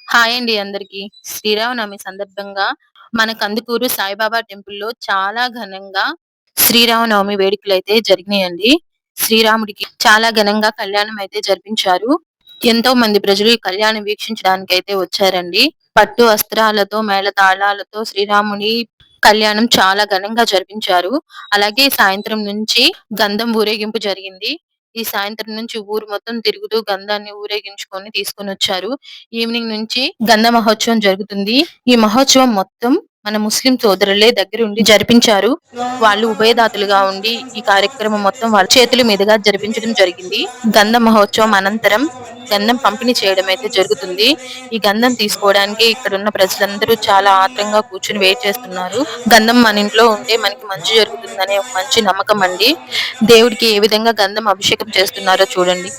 Hi అండి అందరికి. శ్రీరామనవమి సందర్భంగా మన కందుకూరు సాయిబాబా టెంపుల్‌లో చాలా ఘనంగా శ్రీరామనవమి వేడుకలైతే జరిగినాయండి. శ్రీరాముడికి చాలా ఘనంగా కళ్యాణం అయితే జరిపించారు. ఎంతో మంది ప్రజలు ఈ కళ్యాణం వీక్షించడానికైతే వచ్చారండి. పట్టు వస్త్రాలతో, మేళతాళాలతో శ్రీరాముని కళ్యాణం చాలా ఘనంగా జరిపించారు. అలాగే సాయంత్రం నుంచి గంధం ఊరేగింపు జరిగింది. ఈ సాయంత్రం నుంచి ఊరు మొత్తం తిరుగుతూ గంధాన్ని ఊరేగించుకొని తీసుకొనొచ్చారు. ఈవినింగ్ నుంచి గంధ మహోత్సవం జరుగుతుంది. ఈ మహోత్సవం మొత్తం మన ముస్లిం సోదరులే దగ్గరుండి జరిపించారు. వాళ్ళు ఉభయదాతలుగా ఉండి ఈ కార్యక్రమం మొత్తం వాళ్ళ చేతుల మీదుగా జరిపించడం జరిగింది. గంధ మహోత్సవం అనంతరం గంధం పంపిణీ చేయడం అయితే జరుగుతుంది. ఈ గంధం తీసుకోవడానికి ఇక్కడున్న ప్రజలందరూ చాలా ఆత్రంగా కూర్చొని వెయిట్ చేస్తున్నారు. గంధం మన ఇంట్లో ఉంటే మనకి మంచి జరుగుతుందనే ఒక మంచి నమ్మకం అండి. దేవుడికి ఏ విధంగా గంధం అభిషేకం చేస్తున్నారో చూడండి.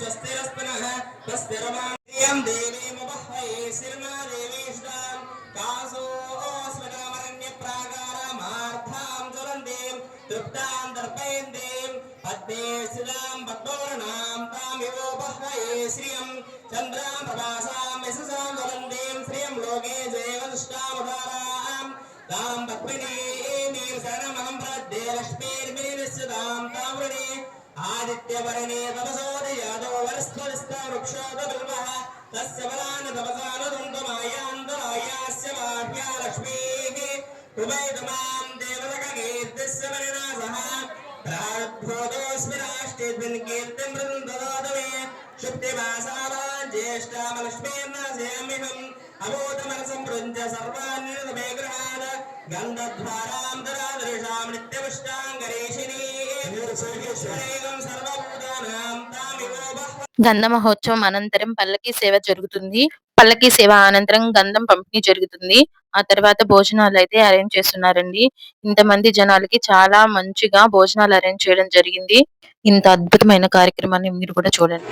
आदित्यवर्णे तपसोदि यादव वरस्थलस्थ वृक्षोदबिल्वः तस्य बलान तपसानदन्तमायान्तरायास्य माभ्या लक्ष्मीः उभयतमां देवतककीर्तिस्य परिणासः प्रारब्धोदोऽस्मि राष्ट्रेऽस्मिन् कीर्तिं वृन्ददातु मे शुक्तिमासावा ज्येष्ठामलक्ष्मीर्नाशयाम्यहम् अभूतमनसम्पृञ्च सर्वान्यतमे गृहान् गन्धद्वारां ददादृशां नित्यपुष्टाङ्गरेशिनी గంధ మహోత్సవం అనంతరం పల్లకీ సేవ జరుగుతుంది. పల్లకీ సేవ అనంతరం గంధం పంపిణీ జరుగుతుంది. ఆ తర్వాత భోజనాలు అయితే అరేంజ్ చేస్తున్నారండి. ఇంతమంది జనాలకి చాలా మంచిగా భోజనాలు అరేంజ్ చేయడం జరిగింది. ఇంత అద్భుతమైన కార్యక్రమాన్ని మీరు కూడా చూడండి.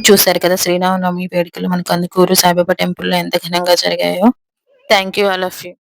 చూసారు కదా శ్రీరామనవమి వేడుకలు మన కందుకూరు సాయిబాబా టెంపుల్‌లో ఎంత ఘనంగా జరిగాయో. Thank you all of you.